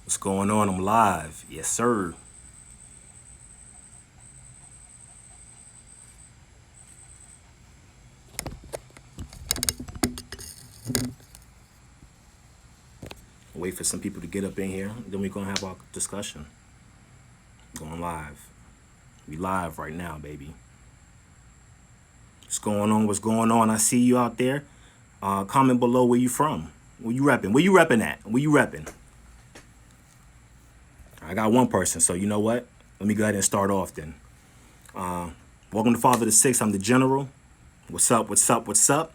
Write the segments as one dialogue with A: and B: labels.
A: What's going on? I'm live. Yes, sir. Wait for some people to get up in here. Then we're going to have our discussion. Going live. We live right now, baby. What's going on? What's going on? I see you out there. Comment below where you from. Where you repping? Where you repping at? Where you repping? I got one person, so you know what? Let me go ahead and start off then. Welcome to Fatherhood. I'm the General. What's up? What's up? What's up?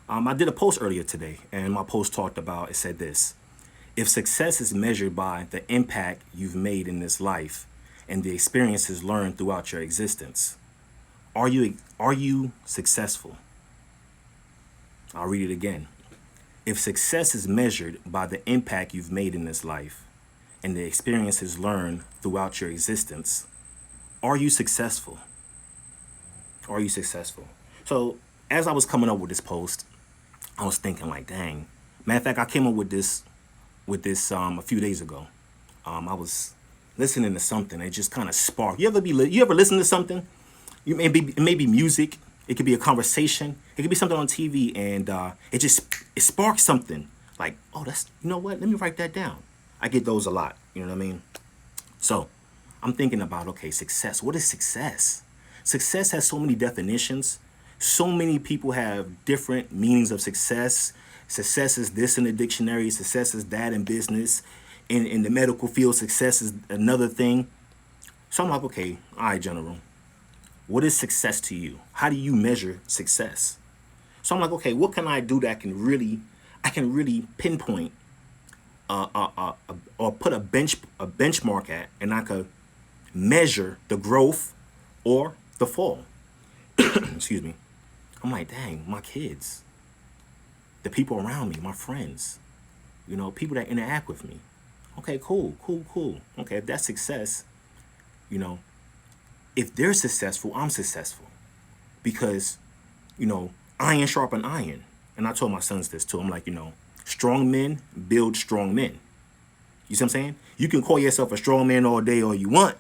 A: I did a post earlier today, and my post talked about, it said this. If success is measured by the impact you've made in this life and the experiences learned throughout your existence, are you successful? I'll read it again. If success is measured by the impact you've made in this life and the experiences learned throughout your existence, are you successful? Are you successful? So as I was coming up with this post, I was thinking like, dang. Matter of fact, I came up with this a few days ago. I was listening to something. It just kind of sparked. You ever listen to something? It may be music. It could be a conversation. It could be something on TV, and it sparks something. Like, oh, you know what? Let me write that down. I get those a lot. You know what I mean? So I'm thinking about, okay, success. What is success? Success has so many definitions. So many people have different meanings of success. Success is this in the dictionary. Success is that in business. In the medical field, success is another thing. So I'm like, okay, all right, General. What is success to you? How do you measure success? So I'm like, okay, what can I do that I can really pinpoint or put a benchmark at, and I could measure the growth or the fall. Excuse me. I'm like, dang, my kids, the people around me, my friends, people that interact with me. Okay, cool. Okay, if that's success, if they're successful, I'm successful. Because, iron sharpen iron. And I told my sons this too. I'm like, strong men build strong men. You see what I'm saying? You can call yourself a strong man all day all you want.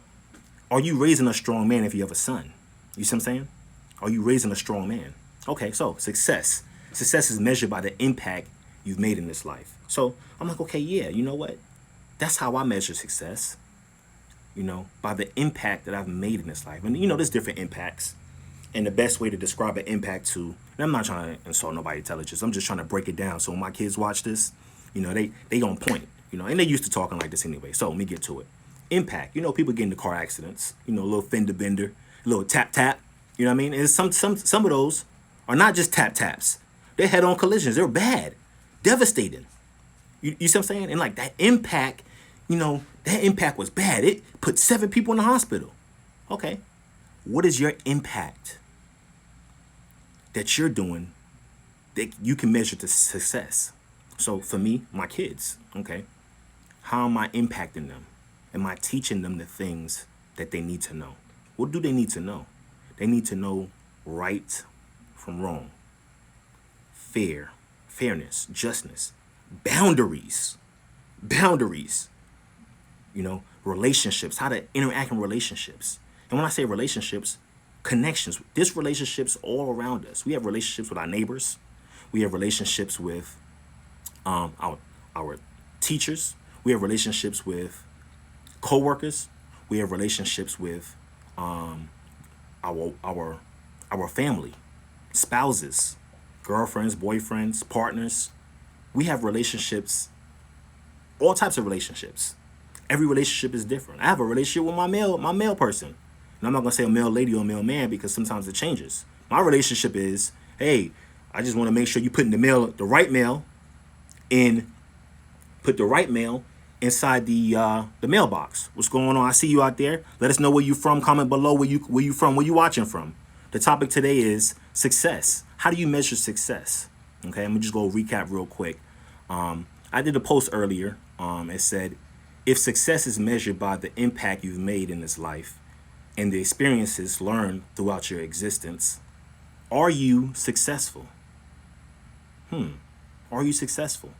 A: Are you raising a strong man if you have a son? You see what I'm saying? Are you raising a strong man? Okay, so success. Success is measured by the impact you've made in this life. So I'm like, okay, yeah, you know what? That's how I measure success, by the impact that I've made in this life. And, there's different impacts. And the best way to describe an impact and I'm not trying to insult nobody's intelligence. I'm just trying to break it down. So when my kids watch this, they on point, and they used to talking like this anyway. So let me get to it. Impact, people get into car accidents, a little fender bender, a little tap tap, you know what I mean? And some of those are not just tap taps. They're head on collisions. They're bad, devastating. You see what I'm saying? And like that impact, that impact was bad. It put 7 people in the hospital. Okay. What is your impact that you're doing that you can measure to success? So for me, my kids, okay, how am I impacting them? Am I teaching them the things that they need to know? What do they need to know? They need to know right from wrong, fairness, justness, boundaries, relationships, how to interact in relationships. And when I say relationships, connections. There's relationships all around us. We have relationships with our neighbors. We have relationships with our teachers. We have relationships with co-workers. We have relationships with our family, spouses, girlfriends, boyfriends, partners. We have relationships, all types of relationships. Every relationship is different. I have a relationship with my male person. And I'm not gonna say a male lady or a male man because sometimes it changes. My relationship is, hey, I just want to make sure you put the right mail inside the mailbox. What's going on? I see you out there. Let us know where you from. Comment below where you from. Where you watching from. The topic today is success. How do you measure success? Okay, I'm gonna just go recap real quick. I did a post earlier. It said, if success is measured by the impact you've made in this life and the experiences learned throughout your existence, are you successful? Are you successful?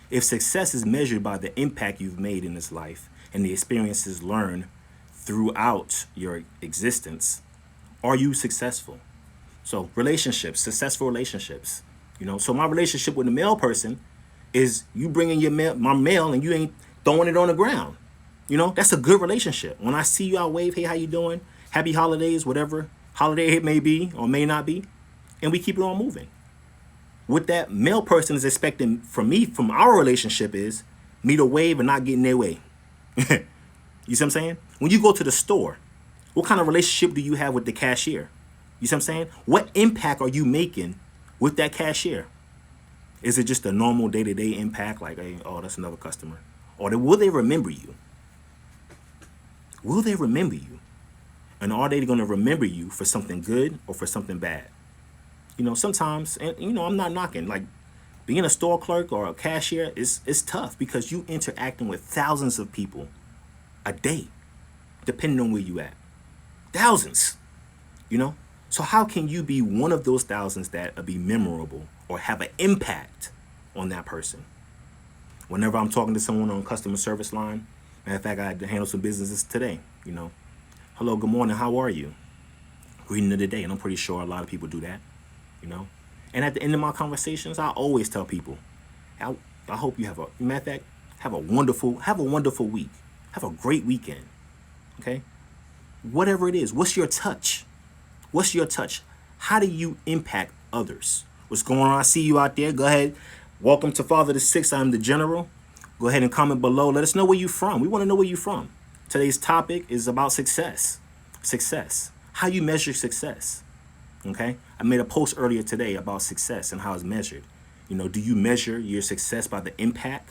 A: If success is measured by the impact you've made in this life and the experiences learned throughout your existence, are you successful? So relationships, successful relationships, so my relationship with the male person is you bringing my mail and you ain't throwing it on the ground. That's a good relationship. When I see you, I'll wave, hey, how you doing? Happy holidays, whatever holiday it may be or may not be. And we keep it on moving. What that male person is expecting from me, from our relationship, is me to wave and not get in their way. You see what I'm saying? When you go to the store, what kind of relationship do you have with the cashier? You see what I'm saying? What impact are you making with that cashier? Is it just a normal day-to-day impact, like, hey, oh, that's another customer? Or will they remember you? Will they remember you? And are they going to remember you for something good or for something bad? Sometimes, and I'm not knocking, like being a store clerk or a cashier is tough because you interacting with thousands of people a day, depending on where you at. Thousands, So how can you be one of those thousands that be memorable or have an impact on that person? Whenever I'm talking to someone on customer service line, matter of fact, I had to handle some businesses today, Hello, good morning, how are you? Greeting of the day, and I'm pretty sure a lot of people do that, And at the end of my conversations, I always tell people, I hope you have matter of fact, have a wonderful week. Have a great weekend, okay? Whatever it is, what's your touch? What's your touch? How do you impact others? What's going on? I see you out there. Go ahead. Welcome to Father6. I'm the General. Go ahead and comment below. Let us know where you're from. We want to know where you're from. Today's topic is about success. Success. How you measure success. Okay? I made a post earlier today about success and how it's measured. Do you measure your success by the impact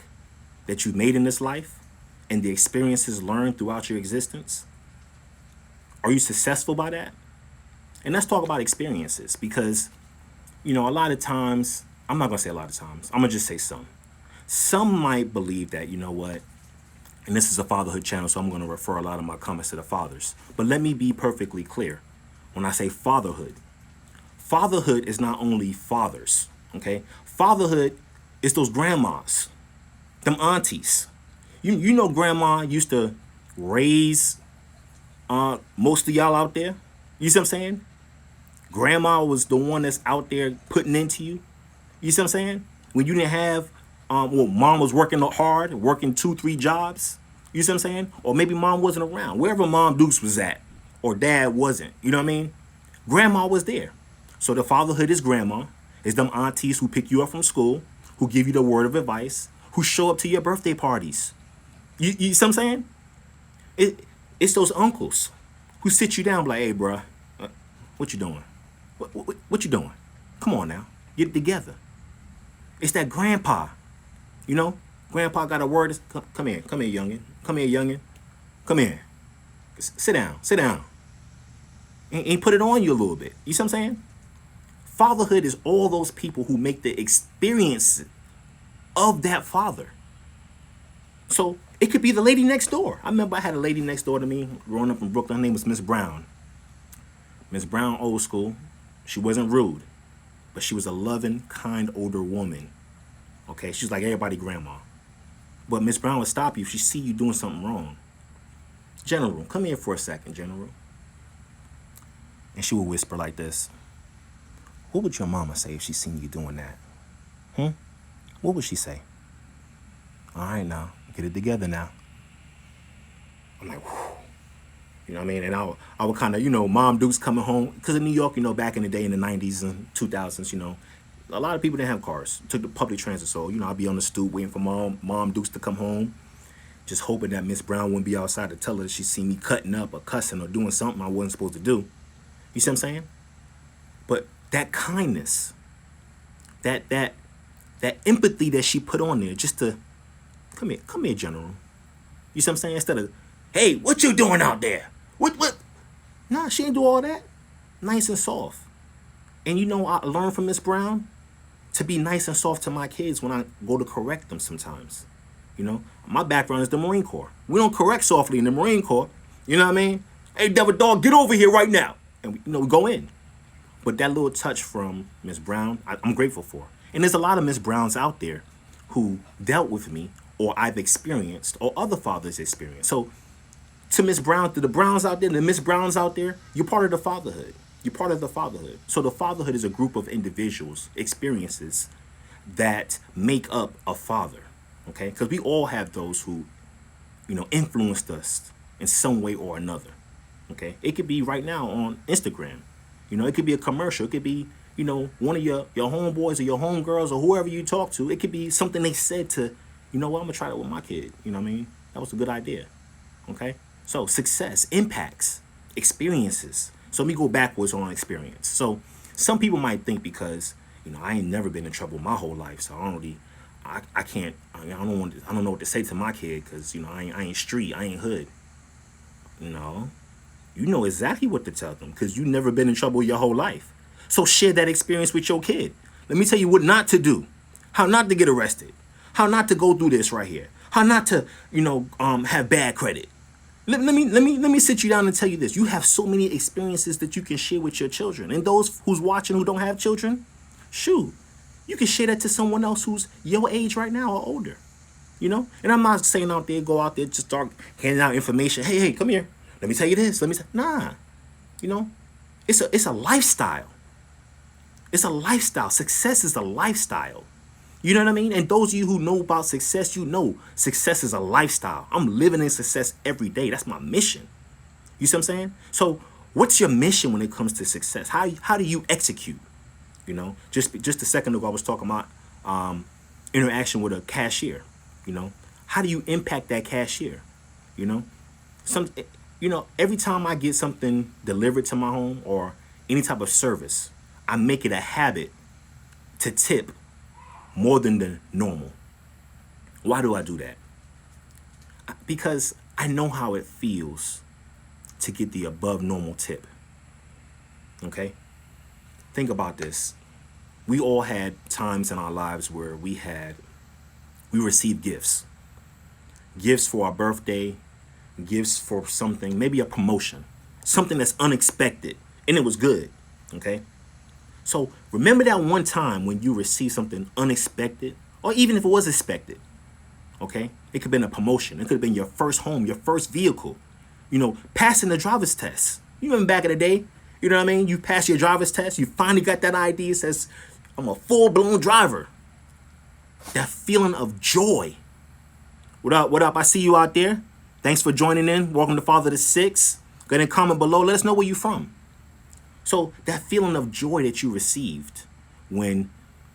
A: that you made in this life and the experiences learned throughout your existence? Are you successful by that? And let's talk about experiences because, a lot of times, I'm not going to say a lot of times, I'm going to just say some. Some might believe that, and this is a fatherhood channel, so I'm going to refer a lot of my comments to the fathers. But let me be perfectly clear. When I say fatherhood is not only fathers, okay? Fatherhood is those grandmas, them aunties. You know grandma used to raise most of y'all out there. You see what I'm saying? Grandma was the one that's out there putting into you. You see what I'm saying? When you didn't have, mom was working hard, working 2-3 jobs. You see what I'm saying? Or maybe mom wasn't around. Wherever Mom Dukes was at, or dad wasn't. You know what I mean? Grandma was there. So the fatherhood is grandma. It's them aunties who pick you up from school, who give you the word of advice, who show up to your birthday parties. You see what I'm saying? It's those uncles who sit you down like, hey, bruh, what you doing? What you doing? Come on now. Get it together. It's that grandpa. Grandpa got a word. Come here, youngin. Come here, youngin. Come here. Sit down. And put it on you a little bit. You see what I'm saying? Fatherhood is all those people who make the experience of that father. So it could be the lady next door. I remember I had a lady next door to me growing up in Brooklyn. Her name was Miss Brown. Miss Brown, old school. She wasn't rude, but she was a loving, kind, older woman. Okay, she's like everybody grandma. But Miss Brown would stop you if she see you doing something wrong. General, come here for a second, General. And she would whisper like this. What would your mama say if she seen you doing that? What would she say? All right now, get it together now. I'm like, whew. You know what I mean? And I would kind of, Mom Dukes coming home. Because in New York, back in the day in the 90s and 2000s, a lot of people didn't have cars. Took the public transit. So, I'd be on the stoop waiting for Mom Dukes to come home. Just hoping that Miss Brown wouldn't be outside to tell her that she seen me cutting up or cussing or doing something I wasn't supposed to do. You see what I'm saying? But that kindness, that empathy that she put on there just to, come here, General. You see what I'm saying? Instead of, hey, what you doing out there? What? Nah, she ain't do all that. Nice and soft. And I learned from Miss Brown to be nice and soft to my kids when I go to correct them sometimes. My background is the Marine Corps. We don't correct softly in the Marine Corps. You know what I mean? Hey, devil dog, get over here right now. And we go in. But that little touch from Miss Brown, I'm grateful for. And there's a lot of Miss Browns out there who dealt with me, or I've experienced, or other fathers experienced. So to Miss Brown, to the Browns out there, the Miss Browns out there, you're part of the fatherhood. You're part of the fatherhood. So the fatherhood is a group of individuals, experiences that make up a father. Okay? Because we all have those who, influenced us in some way or another. Okay? It could be right now on Instagram. It could be a commercial. It could be, one of your homeboys or your homegirls or whoever you talk to. It could be something they said to, I'm going to try that with my kid. You know what I mean? That was a good idea. Okay? So success, impacts, experiences. So let me go backwards on experience. So some people might think because, I ain't never been in trouble my whole life. So I don't really, I can't, I don't know what to say to my kid because, I ain't street, I ain't hood. No, you know exactly what to tell them because you never been in trouble your whole life. So share that experience with your kid. Let me tell you what not to do, how not to get arrested, how not to go through this right here, how not to, have bad credit. Let me sit you down and tell you this. You have so many experiences that you can share with your children. And those who's watching who don't have children, shoot, you can share that to someone else who's your age right now or older. And I'm not saying go out there, just start handing out information. Hey, come here. Let me tell you this. Nah. It's a lifestyle. It's a lifestyle. Success is a lifestyle. You know what I mean? And those of you who know about success, success is a lifestyle. I'm living in success every day. That's my mission. You see what I'm saying? So what's your mission when it comes to success? How do you execute? Just a second ago, I was talking about interaction with a cashier. How do you impact that cashier? Every time I get something delivered to my home or any type of service, I make it a habit to tip more than the normal. Why do I do that? Because I know how it feels to get the above normal tip. Okay? Think about this. We all had times in our lives where we received gifts. Gifts for our birthday, gifts for something, maybe a promotion, something that's unexpected, and it was good. Okay? So remember that one time when you received something unexpected, or even if it was expected, okay? It could have been a promotion. It could have been your first home, your first vehicle, passing the driver's test. You remember back in the day, you know what I mean? You passed your driver's test. You finally got that ID that says, I'm a full-blown driver. That feeling of joy. What up? What up? I see you out there. Thanks for joining in. Welcome to FT6. Go ahead and comment below. Let us know where you're from. So that feeling of joy that you received when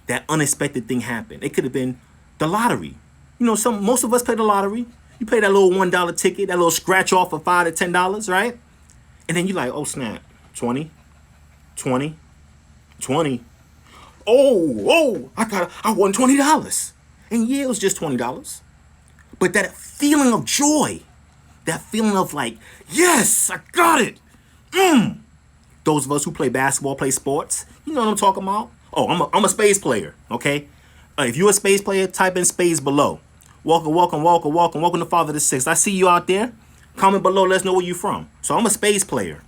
A: that unexpected thing happened. It could have been the lottery. Most of us play the lottery. You pay that little $1 ticket, that little scratch off of $5 to $10, right? And then you're like, oh snap, 20, 20, 20. Oh, I won $20. And yeah, it was just $20. But that feeling of joy, that feeling of like, yes, I got it. Those of us who play basketball, play sports, you know what I'm talking about? Oh, I'm a spades player, okay? If you're a spades player, type in spades below. Welcome to FT6. I see you out there. Comment below, let us know where you're from. So I'm a spades player,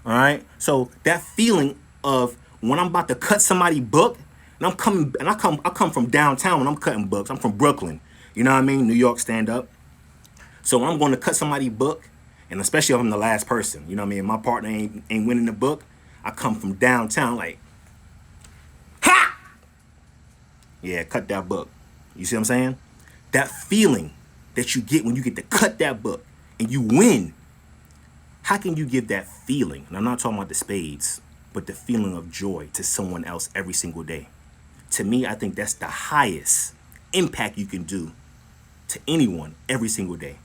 A: all right? So that feeling of when I'm about to cut somebody's book, and I come from downtown when I'm cutting books. I'm from Brooklyn, you know what I mean? New York, stand up. So when I'm going to cut somebody's book, and especially if I'm the last person, you know what I mean? My partner ain't winning the book. I come from downtown like, ha! Yeah, cut that book. You see what I'm saying? That feeling that you get when you get to cut that book and you win. How can you give that feeling? And I'm not talking about the spades, but the feeling of joy to someone else every single day. To me, I think that's the highest impact you can do to anyone every single day.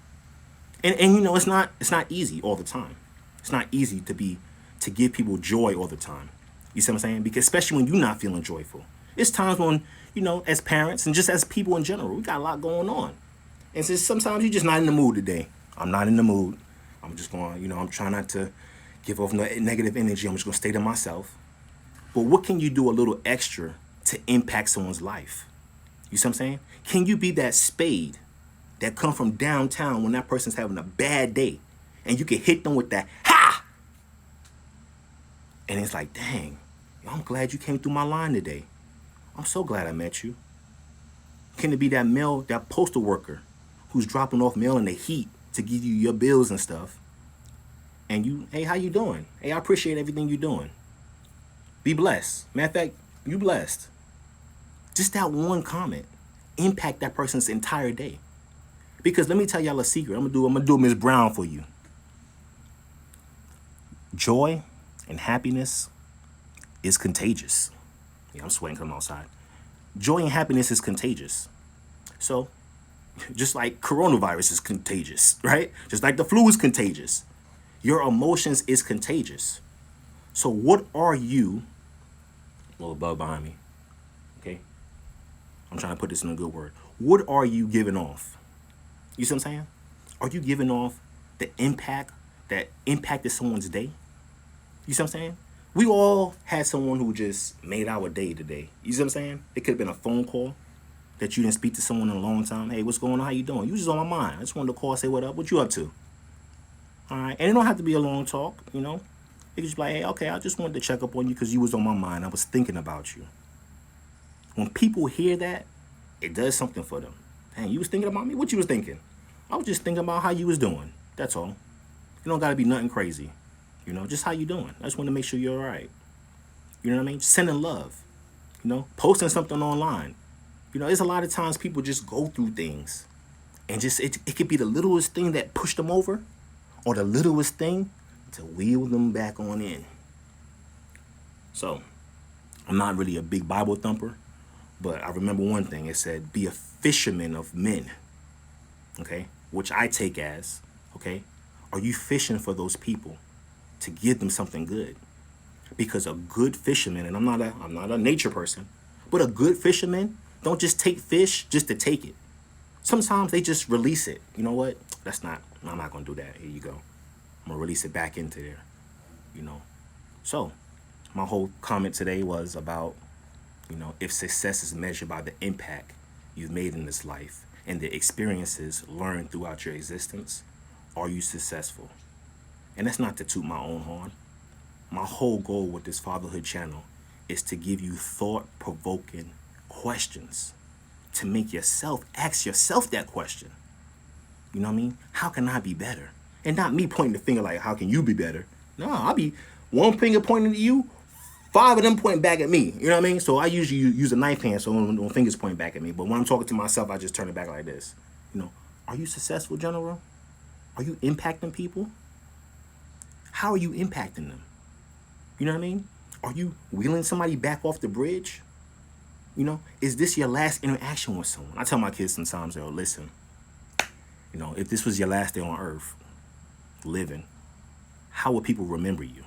A: And it's not easy all the time. It's not easy to give people joy all the time. You see what I'm saying? Because especially when you're not feeling joyful. It's times when, as parents and just as people in general, we got a lot going on. And so sometimes you're just not in the mood today. I'm not in the mood. I'm just going, I'm trying not to give off negative energy. I'm just going to stay to myself. But what can you do a little extra to impact someone's life? You see what I'm saying? Can you be that spade that come from downtown when that person's having a bad day and you can hit them with that, ha! And it's like, dang, I'm glad you came through my line today. I'm so glad I met you. Can it be that mail, that postal worker who's dropping off mail in the heat to give you your bills and stuff? And you, hey, how you doing? Hey, I appreciate everything you're doing. Be blessed. Matter of fact, you blessed. Just that one comment impact that person's entire day. Because let me tell y'all a secret. I'm gonna do Miss Brown for you. Joy and happiness is contagious. Yeah, I'm sweating because I'm outside. Joy and happiness is contagious. So, just like coronavirus is contagious, right? Just like the flu is contagious. Your emotions is contagious. So what are you, a little bug behind me, okay? I'm trying to put this in a good word. What are you giving off? You see what I'm saying? Are you giving off the impact that impacted someone's day? You see what I'm saying? We all had someone who just made our day today. You see what I'm saying? It could have been a phone call that you didn't speak to someone in a long time. Hey, what's going on? How you doing? You was just on my mind. I just wanted to call, say what up. What you up to? All right. And it don't have to be a long talk, you know. You can just be like, hey, okay, I just wanted to check up on you because you was on my mind. I was thinking about you. When people hear that, it does something for them. Dang, you was thinking about me? What you was thinking? I was just thinking about how you was doing. That's all. You don't got to be nothing crazy. You know, just how you doing. I just want to make sure you're all right. You know what I mean? Sending love. You know, posting something online. You know, there's a lot of times people just go through things. And just, it could be the littlest thing that pushed them over. Or the littlest thing to wheel them back on in. So, I'm not really a big Bible thumper. But I remember one thing. It said, be a fisherman of men. Okay? Which I take as, okay? Are you fishing for those people to give them something good? Because a good fisherman, and I'm not a nature person, but a good fisherman don't just take fish just to take it. Sometimes they just release it. You know what? I'm not gonna do that. Here you go. I'm gonna release it back into there. You know. So, my whole comment today was about, you know, if success is measured by the impact you've made in this life and the experiences learned throughout your existence, are you successful? And that's not to toot my own horn. My whole goal with this Fatherhood channel is to give you thought-provoking questions to make yourself ask yourself that question. You know what I mean? How can I be better? And not me pointing the finger like, how can you be better? No, I'll be one finger pointing at you, 5 of them pointing back at me. You know what I mean? So I usually use a knife hand so when fingers point back at me. But when I'm talking to myself, I just turn it back like this. You know, are you successful, General? Are you impacting people? How are you impacting them? You know what I mean? Are you wheeling somebody back off the bridge? You know, is this your last interaction with someone? I tell my kids sometimes, they'll listen. You know, if this was your last day on earth, living, how would people remember you?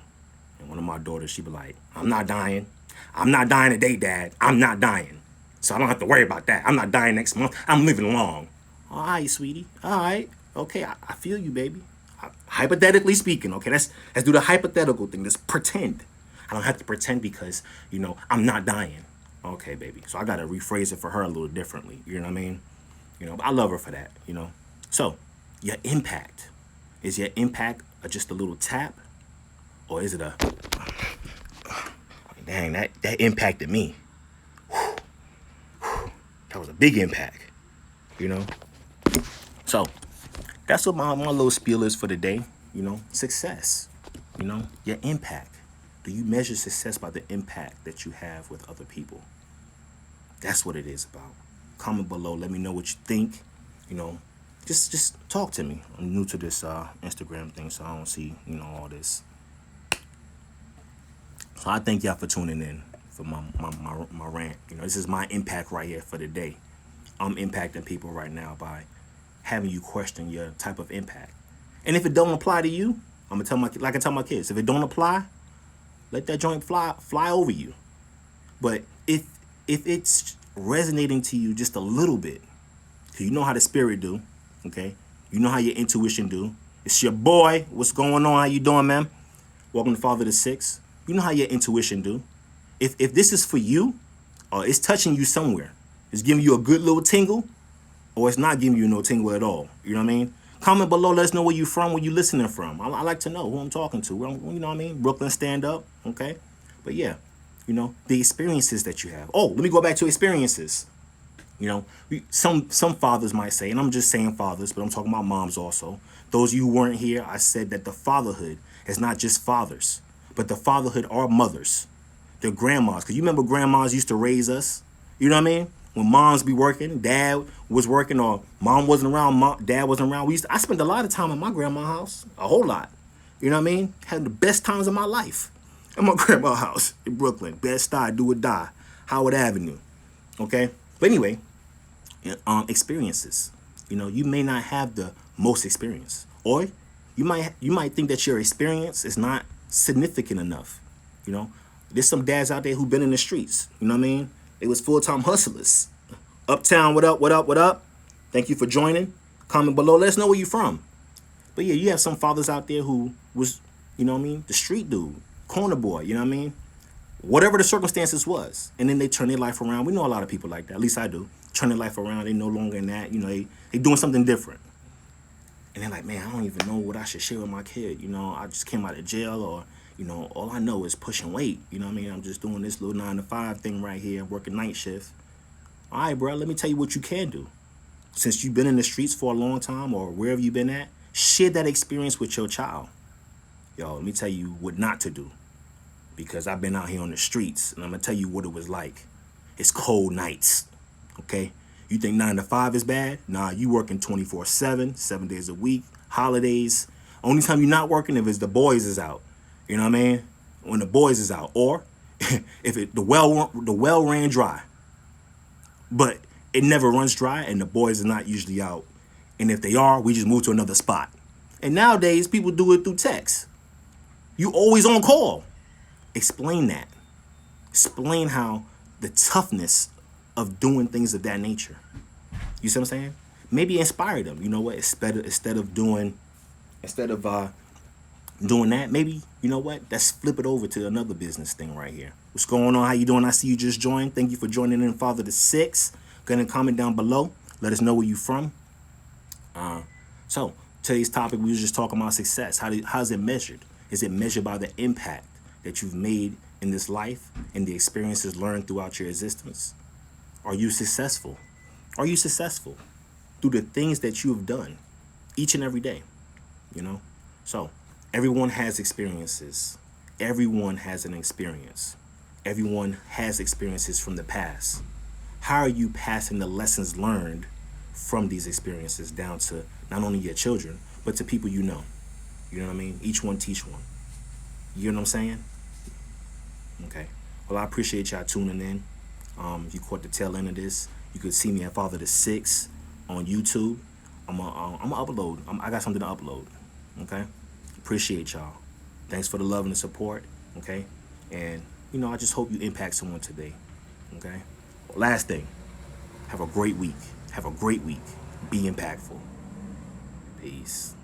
A: And one of my daughters, she'd be like, I'm not dying. I'm not dying today, Dad. I'm not dying. So I don't have to worry about that. I'm not dying next month. I'm living long. All right, sweetie. All right. Okay, I feel you, baby. Hypothetically speaking, okay, let's do the hypothetical thing. Let's pretend. I don't have to pretend because, you know, I'm not dying. Okay, baby. So I got to rephrase it for her a little differently. You know what I mean? You know, but I love her for that, you know. So, your impact. Is your impact just a little tap? Or is it a, dang, that impacted me. That was a big impact, you know. So, that's what my little spiel is for the day. You know, success. You know, your impact. Do you measure success by the impact that you have with other people? That's what it is about. Comment below. Let me know what you think. You know, just talk to me. I'm new to this Instagram thing, so I don't see, you know, all this. So I thank y'all for tuning in for my rant. You know, this is my impact right here for the day. I'm impacting people right now by having you question your type of impact. And if it don't apply to you, I'm gonna tell my kids, if it don't apply, let that joint fly over you. But if it's resonating to you just a little bit, cause you know how the spirit do, okay? You know how your intuition do. It's your boy. What's going on? How you doing, man? Welcome to Father6. You know how your intuition do. If this is for you, or it's touching you somewhere, it's giving you a good little tingle, or it's not giving you no tingle at all. You know what I mean? Comment below. Let us know where you from, where you listening from. I like to know who I'm talking to. You know what I mean? Brooklyn stand up. Okay? But yeah, you know, the experiences that you have. Oh, let me go back to experiences. You know, some fathers might say, and I'm just saying fathers, but I'm talking about moms also. Those of you who weren't here, I said that the fatherhood is not just fathers, but the fatherhood are mothers. They're grandmas. Because you remember grandmas used to raise us. You know what I mean? When moms be working, dad was working, or mom wasn't around, dad wasn't around. I spent a lot of time at my grandma's house, a whole lot. You know what I mean? Had the best times of my life at my grandma's house in Brooklyn. Bed-Stuy, do or die, Howard Avenue. Okay? But anyway, experiences. You know, you may not have the most experience, or you might think that your experience is not significant enough. You know, there's some dads out there who've been in the streets. You know what I mean? They was full-time hustlers. Uptown, what up, what up, what up? Thank you for joining. Comment below. Let us know where you from. But yeah, you have some fathers out there who was, you know what I mean, the street dude, corner boy, you know what I mean? Whatever the circumstances was. And then they turn their life around. We know a lot of people like that. At least I do. Turn their life around. They no longer in that. You know, they doing something different. And they're like, man, I don't even know what I should share with my kid. You know, I just came out of jail, or, you know, all I know is pushing weight. You know what I mean? I'm just doing this little 9-to-5 thing right here, working night shift. All right, bro, let me tell you what you can do. Since you've been in the streets for a long time, or wherever you've been at, share that experience with your child. Yo, let me tell you what not to do. Because I've been out here on the streets, and I'm going to tell you what it was like. It's cold nights, okay? You think 9 to 5 is bad? Nah, you working 24/7, 7 days a week, holidays. Only time you're not working if it's the boys is out. You know what I mean? When the boys is out, or if the well ran dry. But it never runs dry, and the boys are not usually out. And if they are, we just move to another spot. And nowadays, people do it through text. You always on call. Explain that. Explain how the toughness of doing things of that nature. You see what I'm saying? Maybe inspire them. You know what? Instead of doing that, maybe, you know what? Let's flip it over to another business thing right here. What's going on? How you doing? I see you just joined. Thank you for joining in Father6. Go ahead and comment down below. Let us know where you from. So today's topic, we were just talking about success. How's it measured? Is it measured by the impact that you've made in this life and the experiences learned throughout your existence? Are you successful? Are you successful through the things that you have done each and every day? You know? So everyone has experiences. Everyone has an experience. Everyone has experiences from the past. How are you passing the lessons learned from these experiences down to not only your children, but to people you know? You know what I mean? Each one teach one. You know what I'm saying? Okay. Well, I appreciate y'all tuning in. You caught the tail end of this. You could see me at Father6 on YouTube. I'm gonna upload. I got something to upload. Okay. Appreciate y'all. Thanks for the love and the support. Okay. And you know, I just hope you impact someone today. Okay. Last thing. Have a great week. Have a great week. Be impactful. Peace.